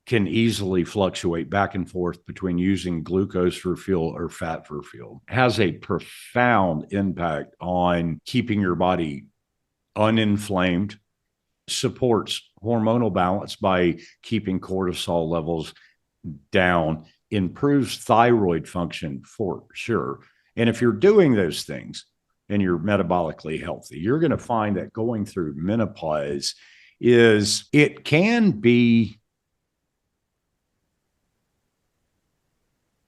can easily fluctuate back and forth between using glucose for fuel or fat for fuel, has a profound impact on keeping your body uninflamed, supports hormonal balance by keeping cortisol levels down, improves thyroid function for sure. And if you're doing those things and you're metabolically healthy, you're going to find that going through menopause it can be,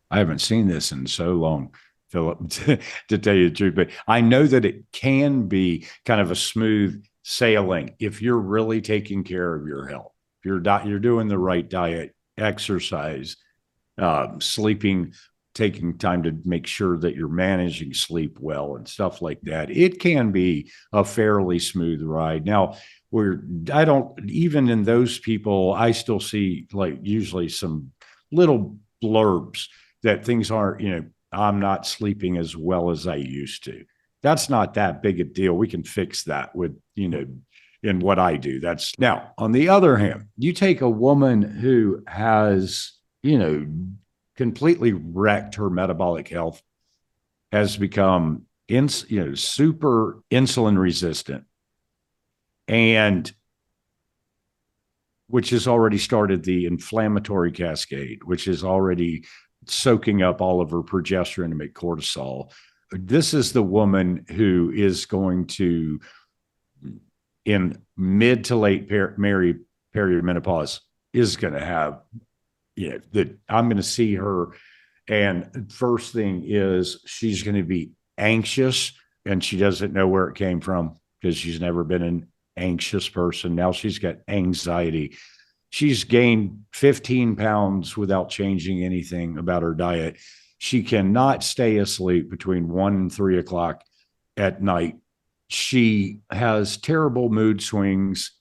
I haven't seen this in so long, Philip, to tell you the truth, but I know that it can be kind of a smooth sailing if you're really taking care of your health. If you're doing the right diet, exercise, sleeping, taking time to make sure that you're managing sleep well and stuff like that, it can be a fairly smooth ride. Now, even in those people, I still see like usually some little blurbs that things aren't, I'm not sleeping as well as I used to. That's not that big a deal. We can fix that with, in what I do. That's now, on the other hand, you take a woman who has, completely wrecked her metabolic health, has become, super insulin resistant, and which has already started the inflammatory cascade, which is already soaking up all of her progesterone and make cortisol. This is the woman who is going to, in mid to late perimenopause, is going to have, I'm going to see her. And first thing is she's going to be anxious, and she doesn't know where it came from because she's never been an anxious person. Now she's got anxiety. She's gained 15 pounds without changing anything about her diet. She cannot stay asleep between 1 and 3 o'clock at night. She has terrible mood swings,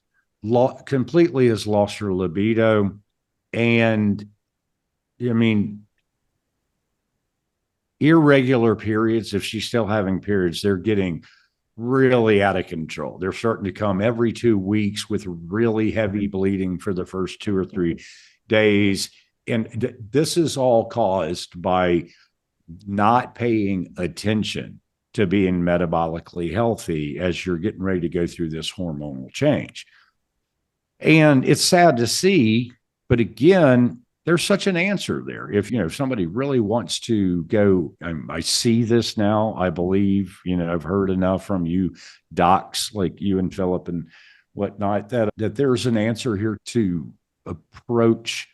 completely has lost her libido. And irregular periods, if she's still having periods, they're getting really out of control. They're starting to come every 2 weeks with really heavy bleeding for the first 2 or 3 days. And this is all caused by not paying attention to being metabolically healthy as you're getting ready to go through this hormonal change. And it's sad to see, but again, there's such an answer there. If somebody really wants to go, I see this now, I believe, I've heard enough from you docs like you and Philip and whatnot, that there's an answer here to approach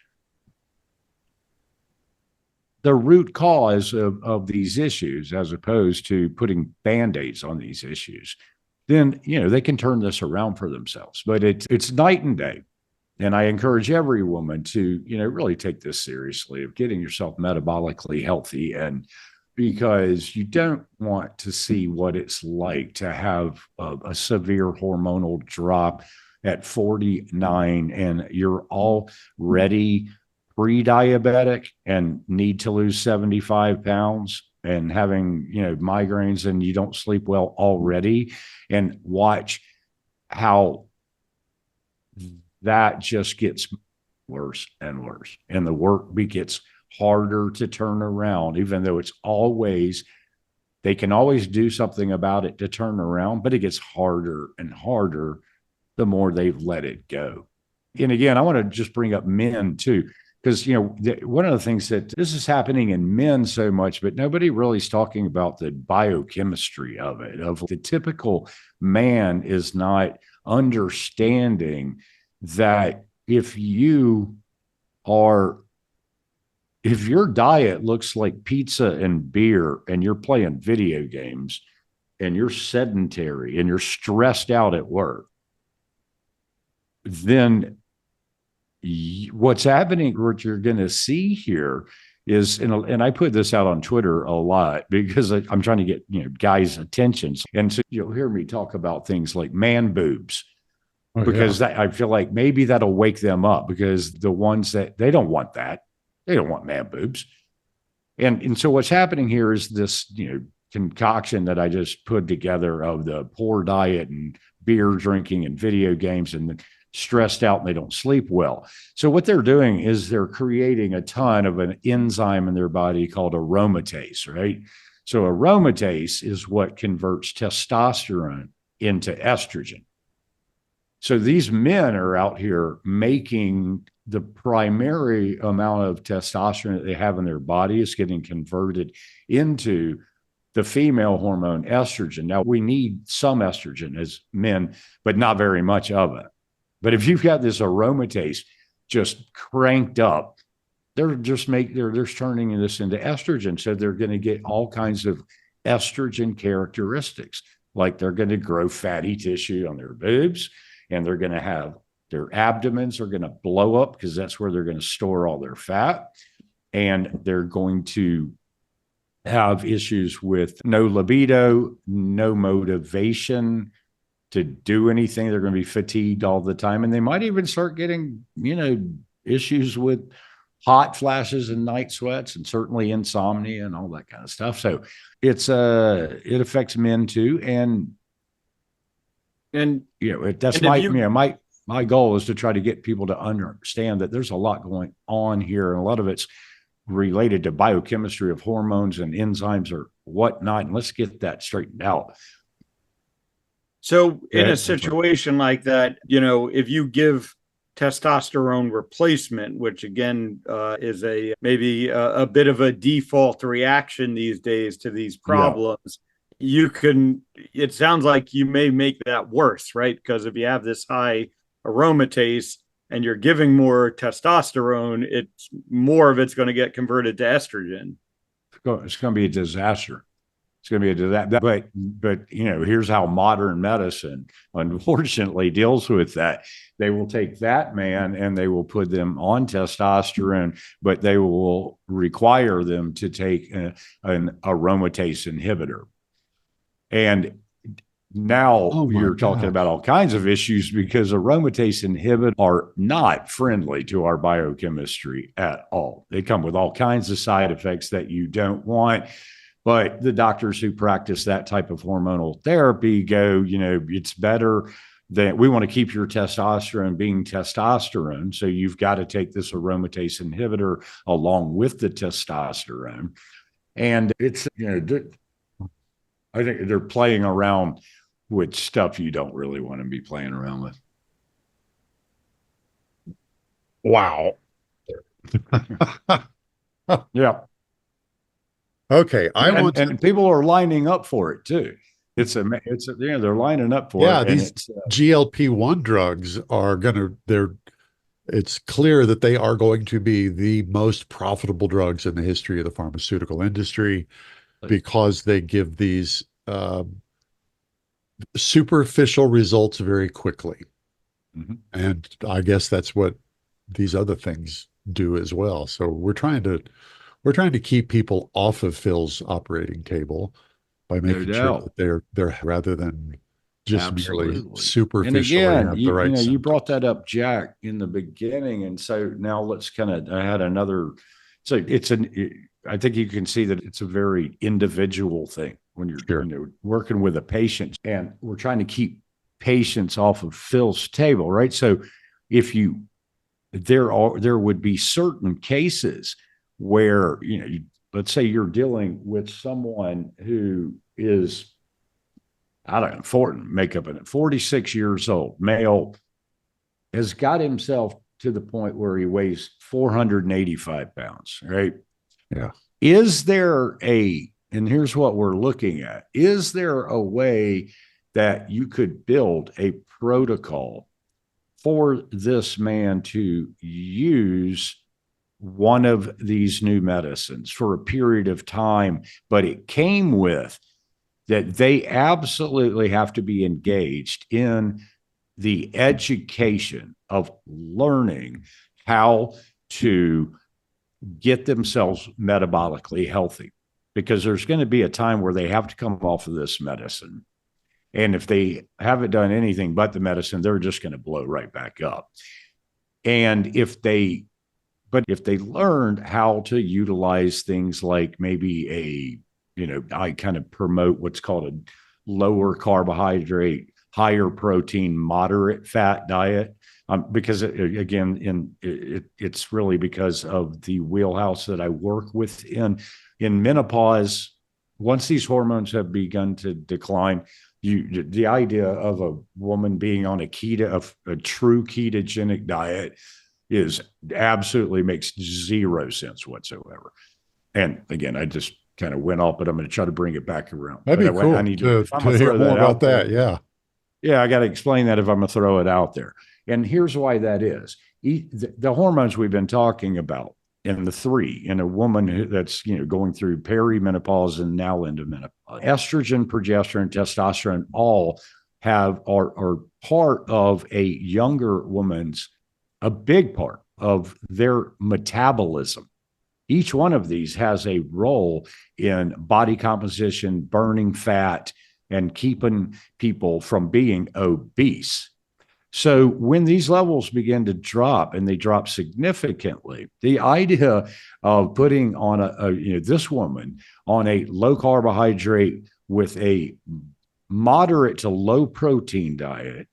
the root cause of these issues, as opposed to putting Band-Aids on these issues. Then, they can turn this around for themselves. But it's night and day. And I encourage every woman to, really take this seriously, of getting yourself metabolically healthy. And because you don't want to see what it's like to have a severe hormonal drop at 49 and you're already pre-diabetic and need to lose 75 pounds and having, migraines, and you don't sleep well already, and watch how that just gets worse and worse. And the work gets harder to turn around, even though they can always do something about it to turn around, but it gets harder and harder the more they've let it go. And again, I want to just bring up men too, because, one of the things that this is happening in men so much, but nobody really is talking about the biochemistry of it, of the typical man is not understanding that if your diet looks like pizza and beer and you're playing video games and you're sedentary and you're stressed out at work, then what's happening, what you're going to see here is, and I put this out on Twitter a lot because I'm trying to get, guys' attentions. And so you'll hear me talk about things like man boobs. Because I feel like maybe that'll wake them up, because the ones that they don't want man boobs. And so what's happening here is this, concoction that I just put together of the poor diet and beer drinking and video games and stressed out and they don't sleep well. So what they're doing is they're creating a ton of an enzyme in their body called aromatase, right? So aromatase is what converts testosterone into estrogen. So these men are out here making the primary amount of testosterone that they have in their body is getting converted into the female hormone estrogen. Now, we need some estrogen as men, but not very much of it. But if you've got this aromatase just cranked up, they're turning this into estrogen. So they're going to get all kinds of estrogen characteristics, like they're going to grow fatty tissue on their boobs, and they're going to have their abdomens are going to blow up because that's where they're going to store all their fat. And they're going to have issues with no libido, no motivation to do anything. They're going to be fatigued all the time. And they might even start getting, issues with hot flashes and night sweats, and certainly insomnia and all that kind of stuff. So it affects men too. And my goal is to try to get people to understand that there's a lot going on here, and a lot of it's related to biochemistry of hormones and enzymes or whatnot. And let's get that straightened out. So in a situation like that, if you give testosterone replacement, which again is maybe a bit of a default reaction these days to these problems, it sounds like you may make that worse, right? Because if you have this high aromatase and you're giving more testosterone, it's more of it's going to get converted to estrogen. It's going to be a disaster. It's going to be a disaster. But here's how modern medicine unfortunately deals with that. They will take that man and they will put them on testosterone, but they will require them to take an aromatase inhibitor. And now you're talking about all kinds of issues, because aromatase inhibitors are not friendly to our biochemistry at all. They come with all kinds of side effects that you don't want. But the doctors who practice that type of hormonal therapy go, it's better that we want to keep your testosterone being testosterone. So you've got to take this aromatase inhibitor along with the testosterone. And it's, I think they're playing around with stuff you don't really want to be playing around with. Wow. Yeah. Okay. And people are lining up for it too. They're lining up for it. And these GLP-1 drugs are it's clear that they are going to be the most profitable drugs in the history of the pharmaceutical industry because they give these superficial results very quickly. Mm-hmm. And I guess that's what these other things do as well. So we're trying to keep people off of Phil's operating table by making sure that they're rather than just merely superficially and again, have the right you symptoms. brought that up, Jack, in the beginning. And so now let's I had another, so I think you can see that it's a very individual thing when you're working with a patient, and we're trying to keep patients off of Phil's table, right? So there would be certain cases where, let's say you're dealing with someone who is, I don't know, make up it, 46 years old, male, has got himself to the point where he weighs 485 pounds, right? Yeah. And here's what we're looking at. Is there a way that you could build a protocol for this man to use one of these new medicines for a period of time, but it came with that they absolutely have to be engaged in the education of learning how to get themselves metabolically healthy, because there's going to be a time where they have to come off of this medicine. And if they haven't done anything but the medicine, they're just going to blow right back up. And if they learned how to utilize things like maybe I kind of promote what's called a lower carbohydrate, higher protein, moderate fat diet. Because it's really because of the wheelhouse that I work with in menopause. Once these hormones have begun to decline, the idea of a woman being on a true ketogenic diet absolutely makes zero sense whatsoever. And again, I just kind of went off, but I'm going to try to bring it back around. That'd be cool. I need to hear more about that. Yeah. Yeah, I got to explain that if I'm going to throw it out there. And here's why that is. The hormones we've been talking about in the three, in a woman that's going through perimenopause and now into menopause, estrogen, progesterone, testosterone, all are part of a younger woman's, a big part of their metabolism. Each one of these has a role in body composition, burning fat, and keeping people from being obese. So when these levels begin to drop, and they drop significantly, the idea of putting on this woman on a low carbohydrate with a moderate to low protein diet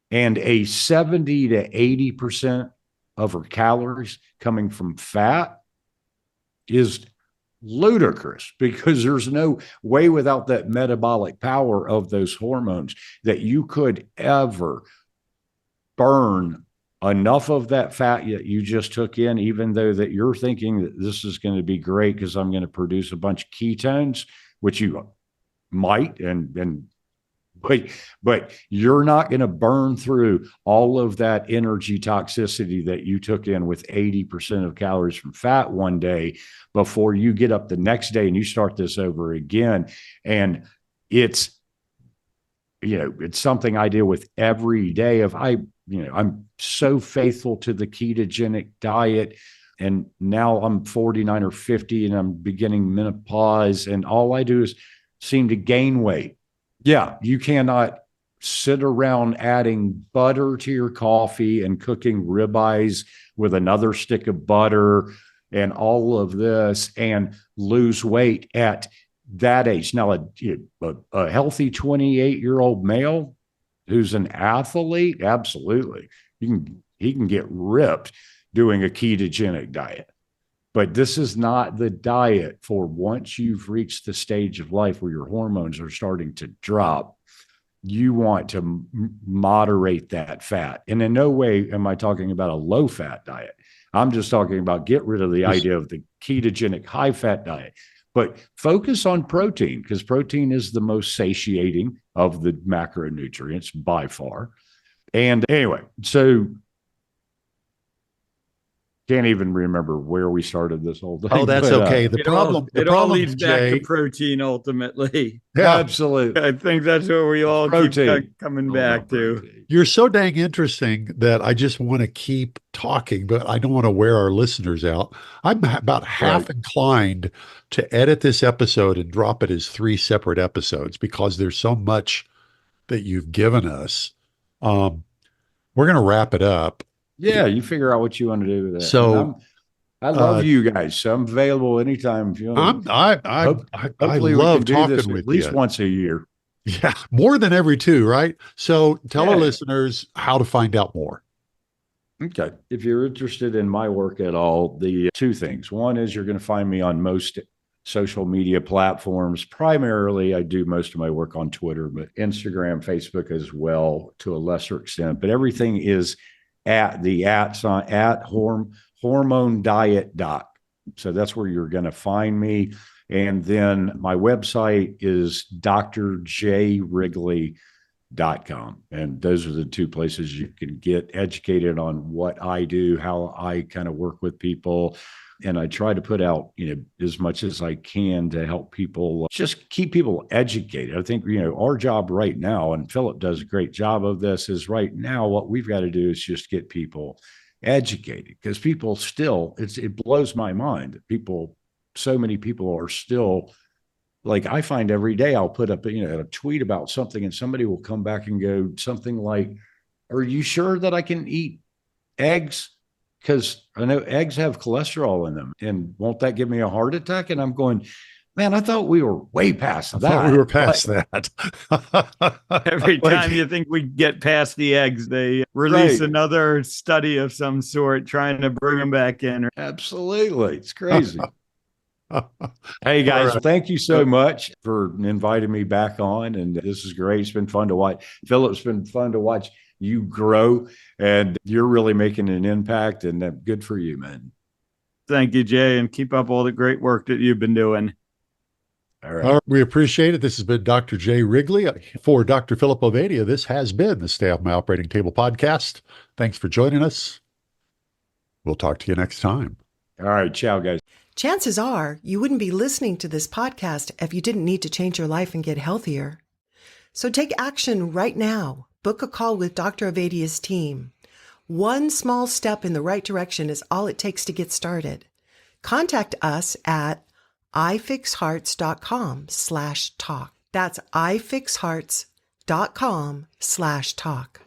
and a 70 to 80% of her calories coming from fat is ludicrous, because there's no way without that metabolic power of those hormones that you could ever burn enough of that fat that you just took in, even though that you're thinking that this is going to be great because I'm going to produce a bunch of ketones, which you might, but you're not going to burn through all of that energy toxicity that you took in with 80% of calories from fat one day before you get up the next day and you start this over again. And it's something I deal with every day. I'm so faithful to the ketogenic diet, and now I'm 49 or 50 and I'm beginning menopause, and all I do is seem to gain weight. Yeah, you cannot sit around adding butter to your coffee and cooking ribeyes with another stick of butter and all of this and lose weight at that age. Now, a healthy 28-year-old male who's an athlete, absolutely. He can get ripped doing a ketogenic diet. But this is not the diet for once you've reached the stage of life where your hormones are starting to drop. You want to moderate that fat. And in no way am I talking about a low fat diet. I'm just talking about get rid of the idea of the ketogenic high fat diet, but focus on protein, because protein is the most satiating of the macronutrients by far. And anyway, so can't even remember where we started this whole thing. Oh, that's okay. The problem leads Jay, back to protein ultimately. yeah, absolutely. I think that's what we all keep coming back to. Protein. you're so dang interesting that I just want to keep talking, but I don't want to wear our listeners out. I'm about half inclined to edit this episode and drop it as 3 separate episodes because there's so much that you've given us. We're going to wrap it up. Yeah, you figure out what you want to do with that. So I love you guys, so I'm available anytime if you want. I Hopefully love we can do talking this with at least you. once a year. Yeah, more than every 2, right? So tell our Yeah. listeners how to find out more. Okay. If you're interested in my work at all, the 2 things. One is you're going to find me on most social media platforms. Primarily, I do most of my work on Twitter, but Instagram, Facebook as well to a lesser extent. But everything is at the @sign at hormone diet doc. So that's where you're going to find me. And then my website is drjwrigley.com. And those are the 2 places you can get educated on what I do, how I kind of work with people. And I try to put out, as much as I can to help people, just keep people educated. I think, our job right now, and Philip does a great job of this, is right now what we've got to do is just get people educated, because people still, it blows my mind that so many people are still, like, I find every day I'll put up, a tweet about something and somebody will come back and go something like, are you sure that I can eat eggs? Because I know eggs have cholesterol in them, and won't that give me a heart attack? And I'm going, man, I thought we were way past that. I thought we were past that. Every time you think we get past the eggs, they release another study of some sort trying to bring them back in. Absolutely. It's crazy. Hey guys, thank you so much for inviting me back on. And this is great. It's been fun to watch. Philip, it's been fun to watch you grow, and you're really making an impact, and good for you, man. Thank you, Jay, and keep up all the great work that you've been doing. All right. We appreciate it. This has been Dr. Jay Wrigley. For Dr. Philip Ovadia, this has been the Stay Off My Operating Table podcast. Thanks for joining us. We'll talk to you next time. All right. Ciao, guys. Chances are you wouldn't be listening to this podcast if you didn't need to change your life and get healthier. So take action right now. Book a call with Dr. Ovadia's team. One small step in the right direction is all it takes to get started. Contact us at ifixhearts.com/talk. That's ifixhearts.com/talk.